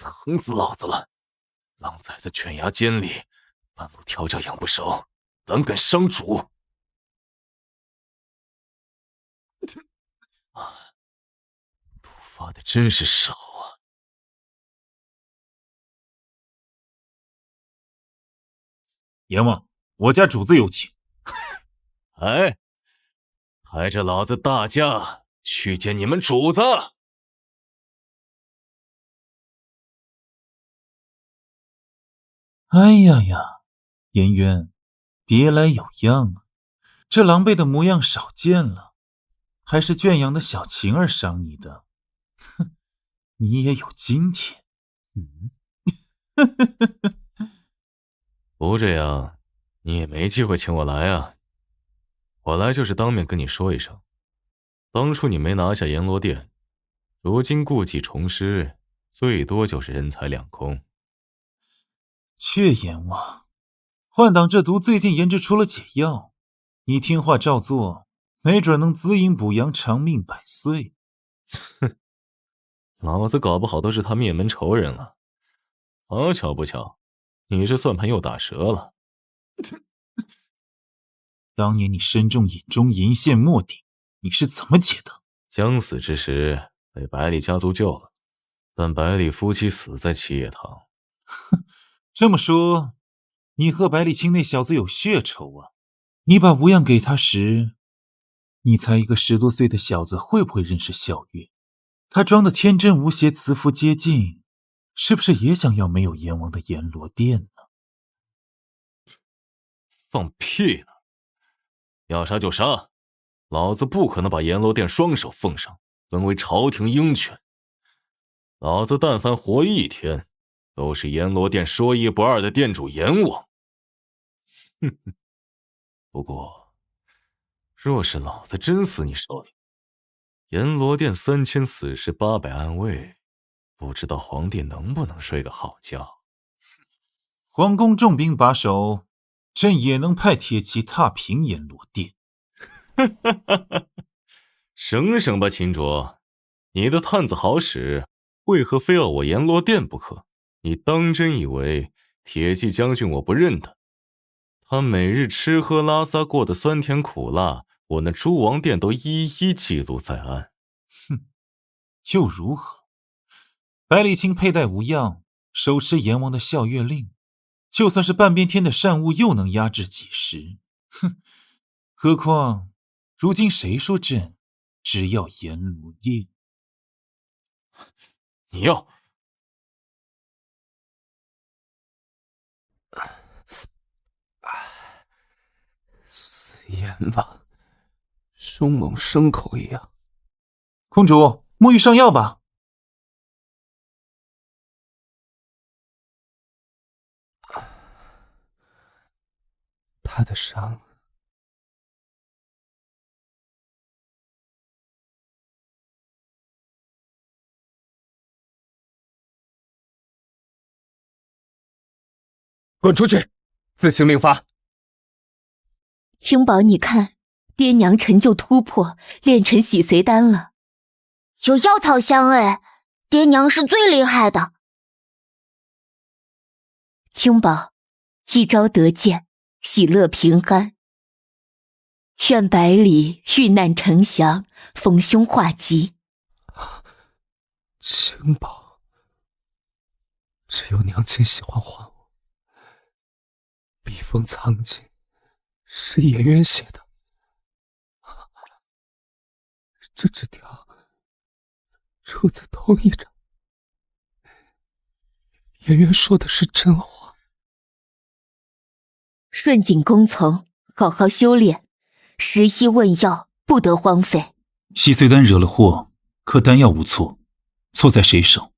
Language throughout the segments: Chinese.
疼死老子了！狼崽子犬牙尖利，半路调教养不熟，胆敢伤主！毒发的真是时候啊！阎王，我家主子有请。哎，抬着老子大驾去见你们主子！哎呀呀，颜渊，别来有恙啊！这狼狈的模样少见了，还是圈养的小晴儿伤你的。哼，你也有今天。不这样，你也没机会请我来啊！我来就是当面跟你说一声，当初你没拿下阎罗殿，如今故技重施，最多就是人财两空。却阎王，换挡这毒最近研制出了解药，你听话照做，没准能滋阴补阳，长命百岁。哼，老子搞不好都是他灭门仇人了。好巧不巧，你这算盘又打折了。当年你身中隐中银线末顶，你是怎么解的？将死之时被百里家族救了，但百里夫妻死在七叶堂。哼，这么说，你和百里清那小子有血仇啊？你把无恙给他时，你才一个10多岁的小子，会不会认识萧月？他装的天真无邪，慈父接近，是不是也想要没有阎王的阎罗殿呢？放屁呢！要杀就杀，老子不可能把阎罗殿双手奉上，沦为朝廷鹰犬。老子但凡活一天，都是阎罗殿说一不二的殿主阎王。哼哼。不过，若是老子真死你手里，阎罗殿3000死士800暗卫，不知道皇帝能不能睡个好觉。皇宫重兵把守，朕也能派铁骑踏平阎罗殿。省省吧，秦卓，你的探子好使，为何非要我阎罗殿不可？你当真以为铁骑将军我不认得？他每日吃喝拉撒过的酸甜苦辣，我那诸王殿都一一记录在案。哼，又如何？百里清佩戴无恙，手持阎王的孝月令，就算是半边天的善物，又能压制几时？哼！何况如今谁说朕只要阎罗殿？你要死阎王，凶猛牲口一样。公主，沐浴上药吧。他的伤滚出去！自行令发。青宝，你看，爹娘成就突破，炼成洗髓丹了。有药草香哎，爹娘是最厉害的。青宝，一朝得见，喜乐平安。愿百里遇难成祥，逢凶化吉。青宝，只有娘亲喜欢唤我。笔锋苍劲，是颜渊写的。这纸条出自同一章，颜渊说的是真话。顺景恭从，好好修炼，时医问药，不得荒废。洗髓丹惹了祸，可丹药无错，错在谁手？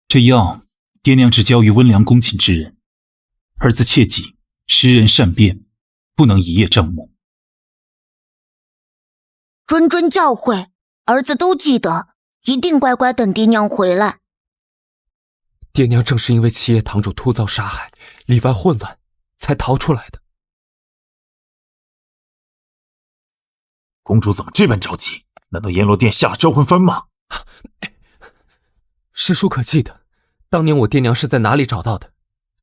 这药，爹娘只交于温良恭谨之人。儿子切记，识人善变，不能一叶障目。谆谆教诲，儿子都记得，一定乖乖等爹娘回来。爹娘正是因为七叶堂主突遭杀害，里外混乱，才逃出来的。公主怎么这般着急？难道阎罗殿下了招魂幡吗？是书可记的，当年我爹娘是在哪里找到的？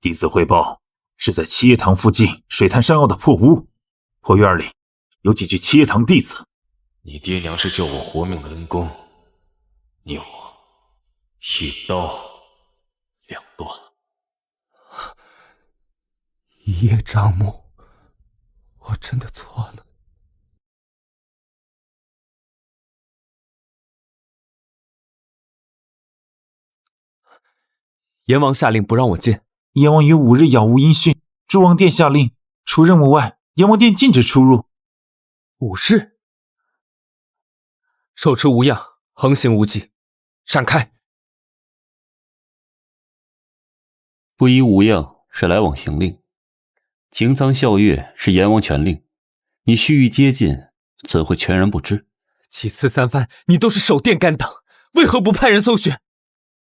弟子汇报，是在七叶堂附近水潭山坳的破屋，破院里有几具七叶堂弟子。你爹娘是救我活命的恩公，你我一刀两断。一叶障目，我真的错了。阎王下令不让我进。阎王于5日杳无音讯，诸王殿下令，除任务外，阎王殿禁止出入。5日，手持无恙，横行无忌，闪开！不依无恙是来往行令，擎苍笑月是阎王权令，你须臾接近，怎会全然不知？几次三番，你都是守殿干等，为何不派人搜寻？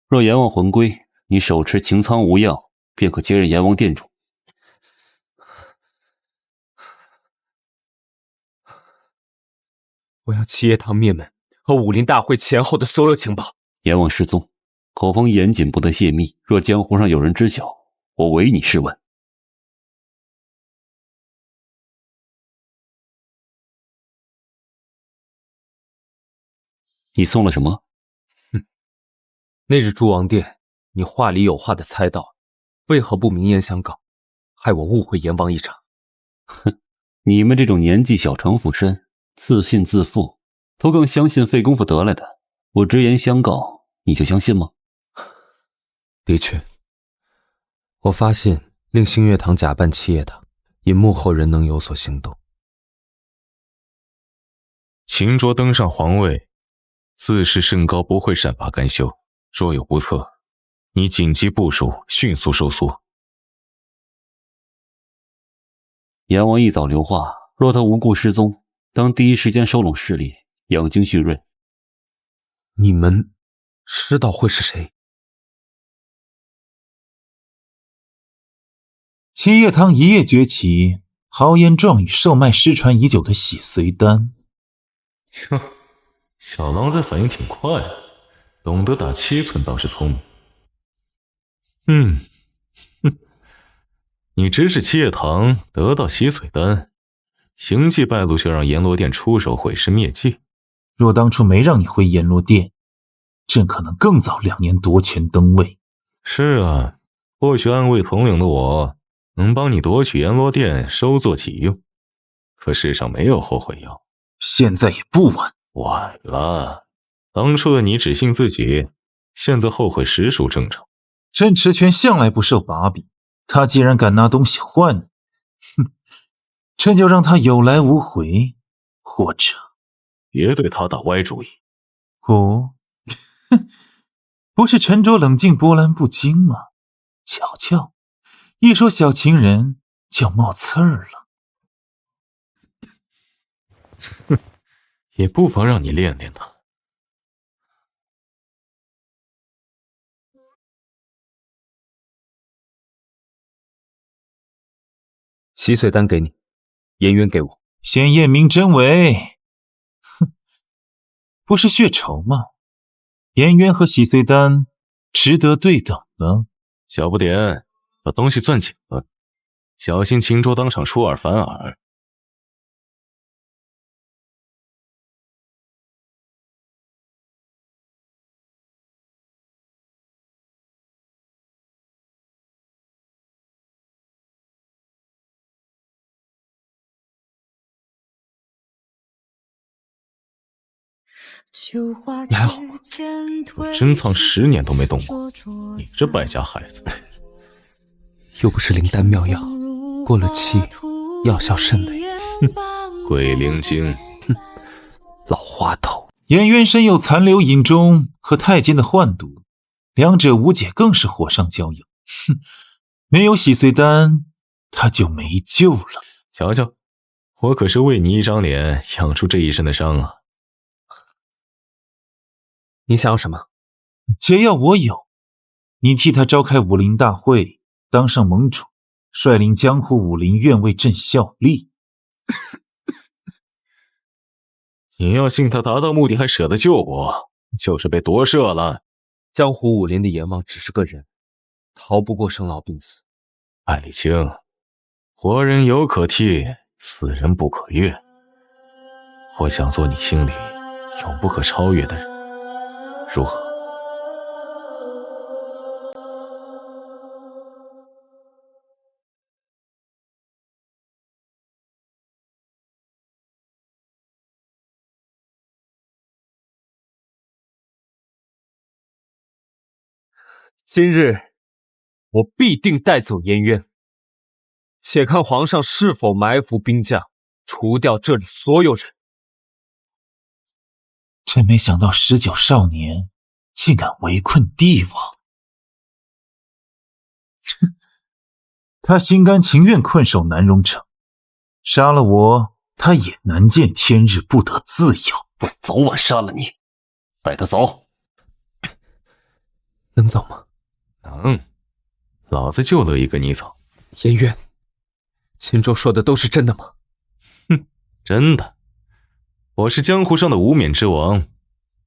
若阎王魂归，你手持擎苍无恙，便可接任阎王殿主。我要七叶堂灭门和武林大会前后的所有情报。阎王失踪，口风严谨，不得泄密。若江湖上有人知晓，我唯你是问。你送了什么？那日诸王殿，你话里有话的猜到，为何不明言相告，害我误会阎王一场？哼，你们这种年纪小城府深、自信自负，都更相信费功夫得来的。我直言相告，你就相信吗？的确，我发现令星月堂假扮七叶堂，引幕后人能有所行动。秦卓登上皇位，自视甚高，不会善罢甘休。若有不测，你紧急部署，迅速收缩。阎王一早留话，若他无故失踪，当第一时间收拢势力，养精蓄锐。你们知道会是谁？七叶堂一夜崛起，豪言壮语售卖失传已久的洗髓丹。哼，小狼崽反应挺快的，懂得打7寸倒是聪明。你指使七叶堂得到洗髓丹，行迹败露就让阎罗殿出手毁尸灭迹。若当初没让你回阎罗殿，朕可能更早2年夺权登位。是啊，或许暗卫统领的我能帮你夺取阎罗殿，收作己用。可世上没有后悔药，现在也不晚。晚了，当初的你只信自己，现在后悔实属正常。朕持权向来不受把柄，他既然敢拿东西换，朕就让他有来无回，或者别对他打歪主意。哦，不是沉着冷静、波澜不惊吗？瞧瞧，一说小情人就冒刺儿了。也不妨让你练练他。洗髓丹给你，颜渊给我。先验明真伪。不是血仇吗？颜渊和洗髓丹值得对等了。小不点，把东西攥紧了，小心秦卓当场出尔反尔。你还好吗？我珍藏10年都没动过，你这败家孩子。又不是灵丹妙药，过了期，药效甚微。鬼灵精，老滑头。颜渊身有残留隐中和太监的幻毒，两者无解，更是火上浇油。没有洗髓丹，他就没救了。瞧瞧，我可是为你一张脸养出这一身的伤啊！你想要什么？解药我有，你替他召开武林大会，当上盟主，率领江湖武林院为朕效力。你要信他达到目的还舍得救我，就是被夺舍了。江湖武林的阎王只是个人，逃不过生老病死。百里清，活人犹可替，死人不可越。我想做你心里永不可超越的人，如何？今日我必定带走颜渊，且看皇上是否埋伏兵将，除掉这里所有人。真没想到19少年竟敢围困帝王。哼，他心甘情愿困守南荣城，杀了我，他也难见天日，不得自由。我早晚杀了你，带他走。能走吗？能，老子就乐意跟你走。颜渊，秦州说的都是真的吗？哼，真的。我是江湖上的无冕之王，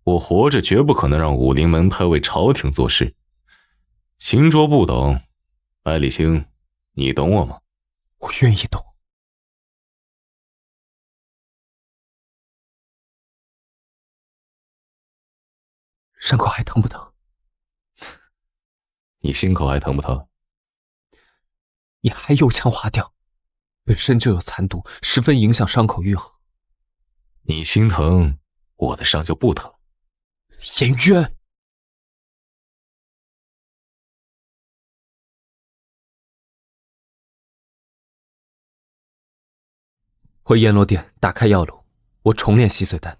我活着绝不可能让武林门派为朝廷做事。秦卓不懂，百里清，你懂我吗？我愿意懂。伤口还疼不疼？你心口还疼不疼？你还油腔滑调，本身就有残毒，十分影响伤口愈合。你心疼，我的伤就不疼。颜渊，回阎罗殿打开药炉，我重炼洗髓丹。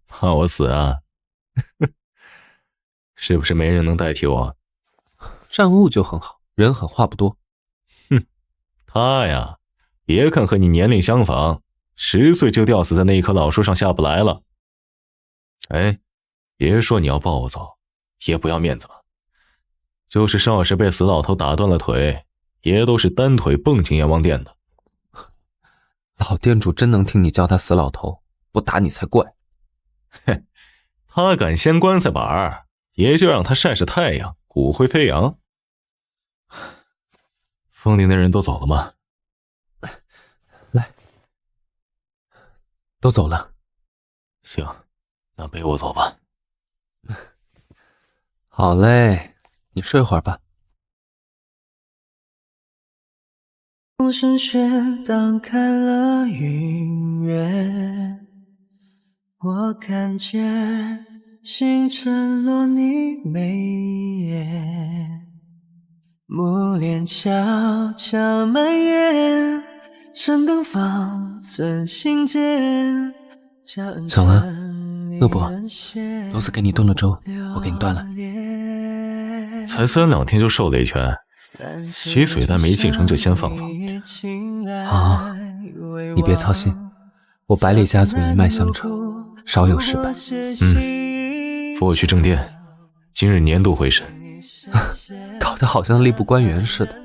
怕我死啊？是不是没人能代替我？战物就很好，人狠话不多。哼，他呀，别看和你年龄相仿，10岁就吊死在那一棵老树上下不来了。哎，别说你要抱我走，也不要面子吧。就是少时被死老头打断了腿，也都是单腿蹦进阎王殿的。老店主真能听你叫他死老头，不打你才怪。嘿，他敢掀棺材板儿，也就让他晒晒太阳，骨灰飞扬。封顶的人都走了吗？来，都走了。行，那背我走吧。好嘞，你睡会儿吧。风声雪荡开了云月，我看见星辰落你眉眼，木帘悄悄蔓延，深更放寸心间。小兰，饿不？炉子给你炖了粥，我给你端来。才3、2天就瘦了一圈，洗髓丹没进城就先放放。好，你别操心，我百里家族一脉相承，少有失败。扶我去正殿，今日年度会审。搞得好像吏部官员似的。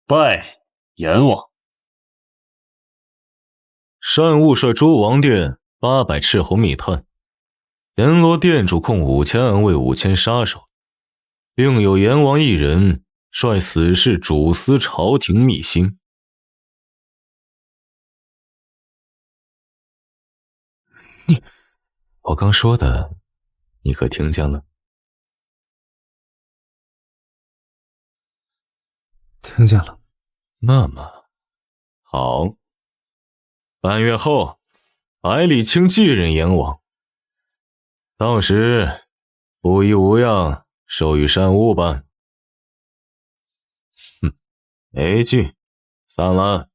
拜阎王。单务率诸王殿800斥候密探，阎罗殿主控5000暗卫5000杀手，另有阎王一人率死士主司朝廷密信。我刚说的，你可听见了？听见了。那么，好。半月后，百里清继任阎王，到时不一无恙授予单务吧。没劲，散了。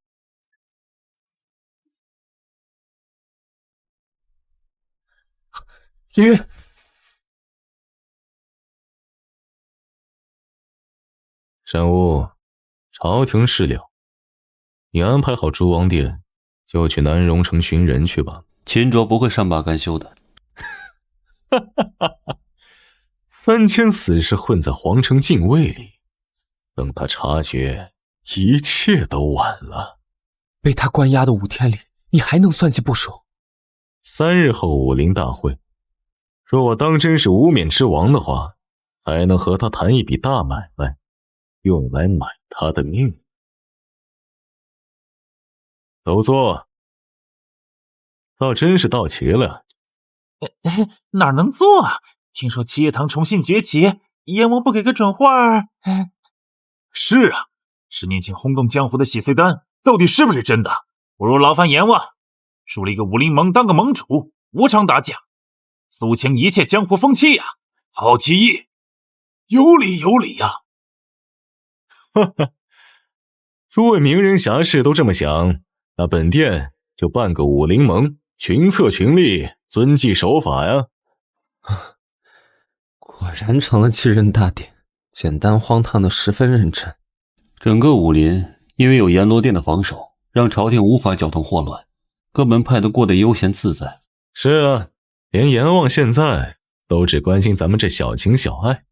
颜渊，单务，朝廷事了，你安排好诸王殿，就去南荣城寻人去吧。秦卓不会善罢甘休的。3000死士混在皇城禁卫里，等他察觉，一切都晚了。被他关押的5天里，你还能算计部署？3日后武林大会，若我当真是无冕之王的话，才能和他谈一笔大买卖，用来买他的命。都坐。倒真是到齐了。哪能做啊？听说七叶堂重新崛起，阎王不给个准话。是啊，10年前轰动江湖的洗髓丹，到底是不是真的？不如劳烦阎王树立个武林盟当个盟主，无偿打假，肃清一切江湖风气呀！好提议，有理有理呀！哈哈，诸位名人侠士都这么想，那本店就办个武林盟，群策群力，遵纪守法呀。果然成了欺人大典，简单荒唐的十分认真。整个武林因为有阎罗殿的防守，让朝廷无法搅动祸乱，各门派都过得悠闲自在。是啊，连阎王现在都只关心咱们这小情小爱。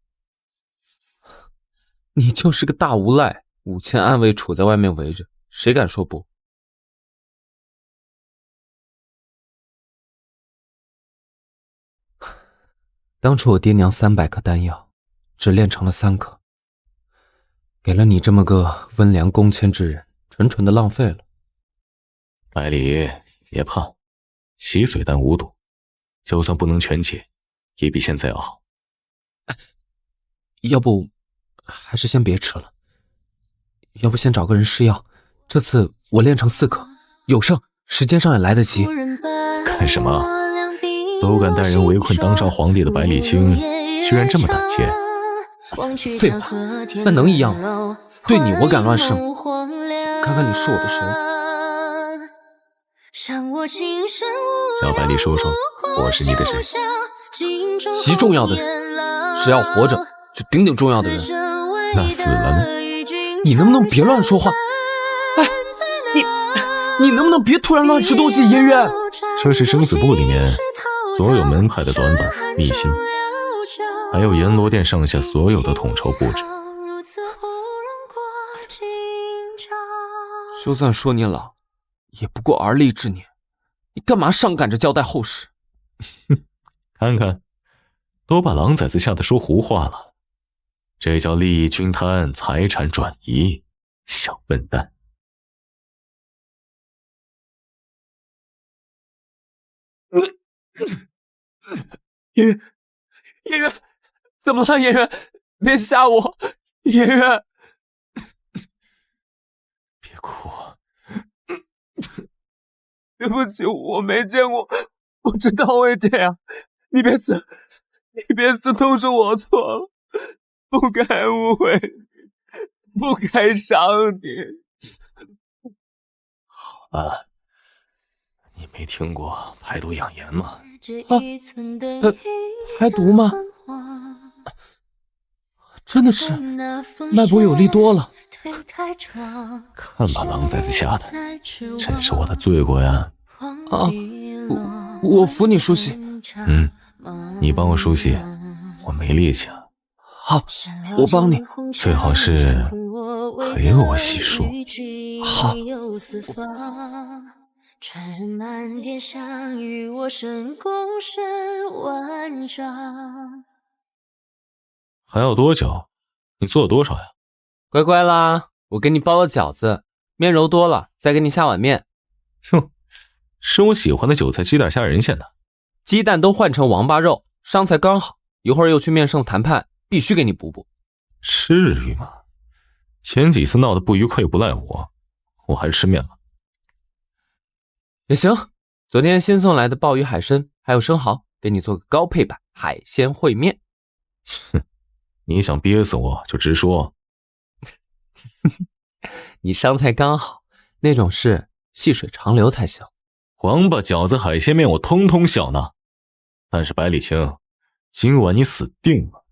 你就是个大无赖，5000暗卫杵在外面围着，谁敢说不？当初我爹娘300颗丹药，只炼成了3颗，给了你这么个温良恭谦之人，纯纯的浪费了。百里，别怕，洗髓丹无毒，就算不能全解，也比现在要好。要不还是先别吃了，要不先找个人试药，这次我炼成4颗，有剩，时间上也来得及。干什么？都敢带人围困当朝皇帝的百里清，居然这么胆怯？废话，那能一样吗？对你我敢乱试吗？看看你是我的谁？叫百里说说，我是你的谁？极重要的人，只要活着就顶顶重要的人。那死了呢？你能不能别乱说话？哎，你能不能别突然乱吃东西？颜渊，这是生死簿里面所有门派的短板秘辛，还有阎罗殿上下所有的统筹布置。就算说你老，也不过而立之年，你干嘛上赶着交代后事？看看，都把狼崽子吓得说胡话了，这叫利益均摊，财产转移，小笨蛋。演员，怎么了？演员，别吓我！演员，别哭，对不起，我没见过，不知道会这样。你别死，都是我错了，不该误会你，不该伤你。好吧，你没听过排毒养颜吗？排毒吗？真的是，脉搏有力多了。看把狼崽子吓的，真是我的罪过呀！啊，我扶你梳洗。你帮我梳洗，我没力气啊。好，我帮你。最好是陪我洗漱。好。尘满天下，与我神共身万丈。还要多久？你做了多少呀？乖乖啦，我给你包了饺子，面揉多了，再给你下碗面。哟，是我喜欢的韭菜鸡蛋虾仁馅的。鸡蛋都换成王八肉，上菜刚好，一会儿又去面圣谈判，必须给你补补。至于吗？前几次闹得不愉快又不赖我，我还是吃面吧。也行，昨天新送来的鲍鱼海参还有生蚝，给你做个高配版海鲜烩面。哼，你想憋死我就直说。你上菜刚好，那种事细水长流才行。黄瓜饺子海鲜面我通通笑纳，但是百里清，今晚你死定了，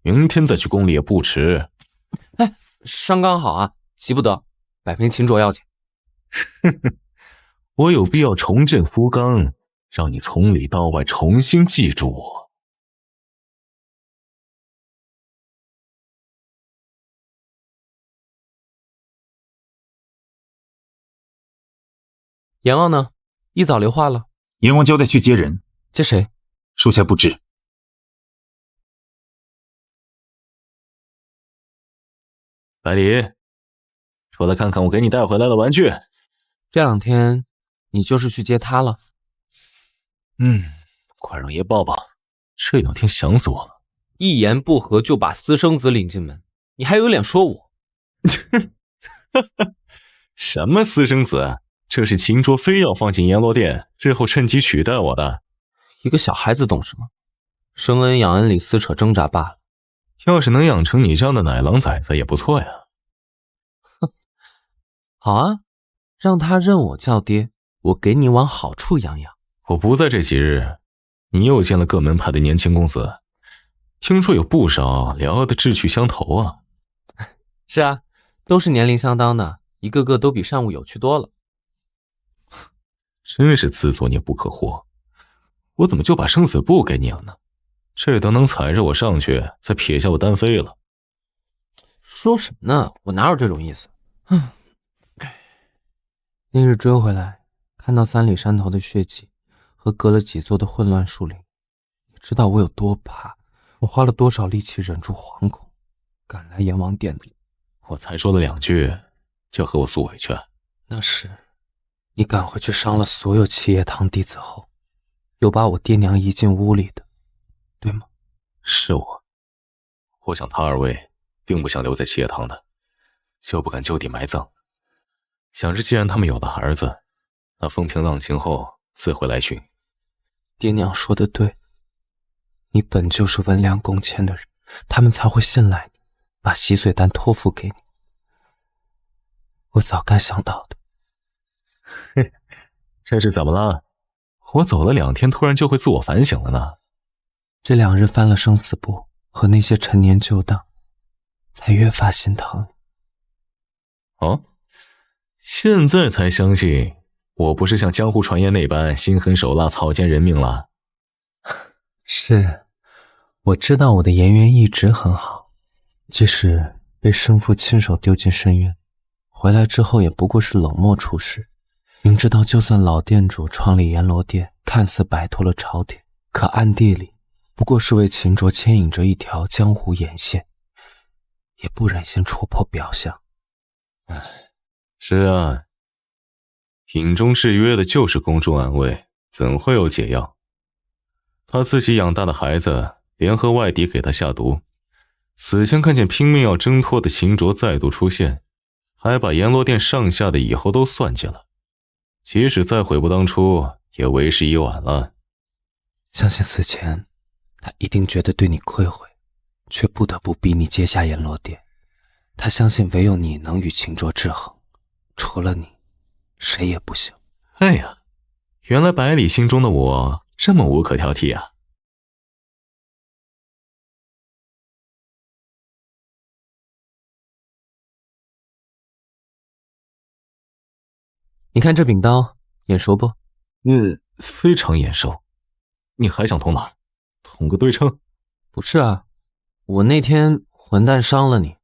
明天再去宫里也不迟。哎，伤刚好啊，急不得，摆瓶秦浊要紧。我有必要重振夫纲，让你从里到外重新记住我。阎王呢？一早留话了。阎王交代去接人。接谁？属下不知。百里，出来看看我给你带回来的玩具。这2天你就是去接他了？快让爷抱抱，这2天想死我了。一言不合就把私生子领进门，你还有脸说我？什么私生子？这是秦卓非要放进阎罗殿，日后趁机取代我的。一个小孩子懂什么？生恩养恩里撕扯挣扎罢了。要是能养成你这样的奶狼崽子也不错呀。好啊，让他认我叫爹，我给你往好处养养。我不在这几日，你又见了各门派的年轻公子，听说有不少聊得志趣相投啊。是啊，都是年龄相当的，一个个都比上午有趣多了。真是自作孽不可活，我怎么就把生死簿给你了呢？这都能踩着我上去，再撇下我单飞了。说什么呢？我哪有这种意思？那日追回来，看到3里山头的血迹和隔了几座的混乱树林，你知道我有多怕？我花了多少力气忍住惶恐，赶来阎王殿里。我才说了2句，就和我诉委屈。那时你赶回去伤了所有七叶堂弟子后，又把我爹娘移进屋里的，对吗？是我。我想他2位并不想留在七叶堂的，就不敢就地埋葬。想着既然他们有了儿子，那风平浪静后自会来寻。爹娘说的对，你本就是温良恭谦的人，他们才会信赖你，把洗髓丹托付给你。我早该想到的。嘿，这是怎么了？我走了2天，突然就会自我反省了呢？这2日翻了生死簿和那些陈年旧档，才越发心疼。哦，现在才相信我不是像江湖传言那般心狠手辣、草菅人命了。是，我知道我的颜缘一直很好，即使被生父亲手丢进深渊，回来之后也不过是冷漠处事。明知道就算老店主创立阎罗殿，看似摆脱了朝廷，可暗地里不过是为秦卓牵引着一条江湖眼线，也不忍心戳破表象。是啊，隐中制约的就是公众安危，怎会有解药？他自己养大的孩子联合外敌给他下毒，死前看见拼命要挣脱的秦卓再度出现，还把阎罗殿上下的以后都算计了。即使再悔不当初，也为时已晚了。相信死前他一定觉得对你愧悔，却不得不逼你接下阎罗殿。他相信唯有你能与秦卓制衡，除了你，谁也不行。哎呀，原来百里心中的我这么无可挑剔啊！你看这柄刀，眼熟不？非常眼熟。你还想捅哪儿？捅个对称？不是啊，我那天混蛋伤了你，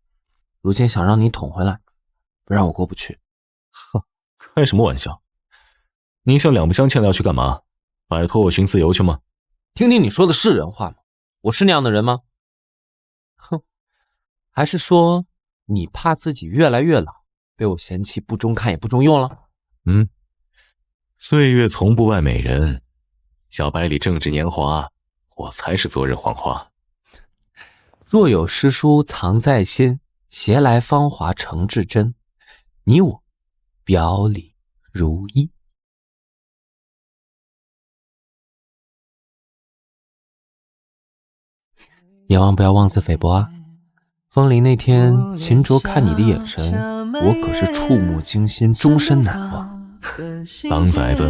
如今想让你捅回来，不让我过不去。哼，开什么玩笑？你想两不相欠的要去干嘛？摆脱我寻自由去吗？听听你说的是人话吗？我是那样的人吗？哼，还是说你怕自己越来越老，被我嫌弃不中看也不中用了？岁月从不败美人，小百里正值年华，我才是昨日黄花。若有诗书藏在心，携来芳华成至真。你我表里如一。阎王不要妄自菲薄啊！风铃那天，秦卓看你的眼神，我可是触目惊心，终身难忘。当崽子，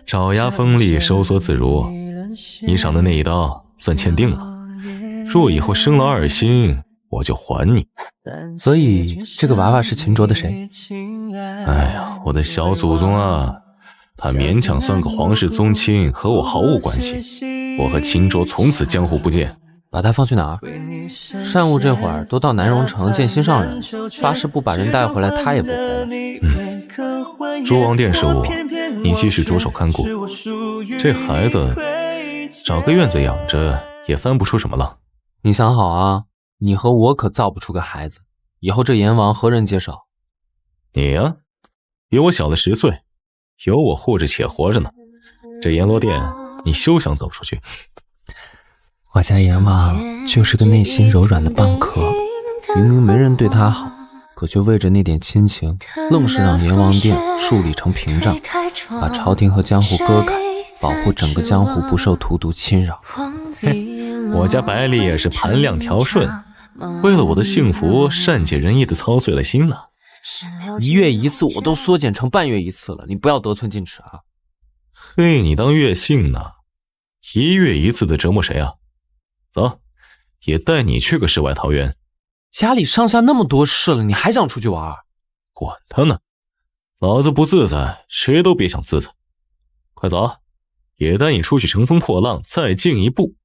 爪牙锋利，收缩自如，你赏的那一刀算欠定了。若以后生了2心，我就还你。所以这个娃娃是秦卓的谁？哎呀，我的小祖宗啊，他勉强算个皇室宗亲，和我毫无关系。我和秦卓从此江湖不见。把他放去哪儿？善务这会儿都到南荣城见心上人，发誓不把人带回来，他也不回来。诸王殿事务，你继续着手看顾。这孩子找个院子养着也翻不出什么浪。你想好啊，你和我可造不出个孩子，以后这阎王何人接手？你呀，比我小了10岁，有我护着且活着呢。这阎罗殿你休想走出去。我家阎王就是个内心柔软的蚌壳，明明没人对他好，可却为着那点亲情，愣是让阎王殿树立成屏障，把朝廷和江湖割开，保护整个江湖不受荼毒侵扰。我家百里也是盘量条顺，为了我的幸福善解人意的操碎了心呢。1月1次我都缩减成半月1次了，你不要得寸进尺啊。嘿，你当月信呢？1月1次的折磨谁啊？走，也带你去个世外桃源。家里上下那么多事了，你还想出去玩？管他呢，老子不自在，谁都别想自在。快走，也带你出去乘风破浪，再进一步。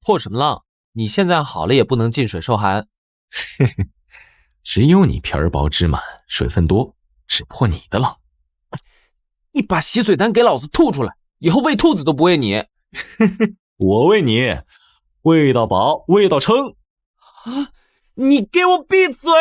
破什么浪？你现在好了也不能进水受寒。嘿嘿，只有你皮儿薄脂满，水分多，只破你的浪。你把洗水丹给老子吐出来，以后喂兔子都不喂你。我喂你，喂到饱，喂到撑。啊！你给我闭嘴！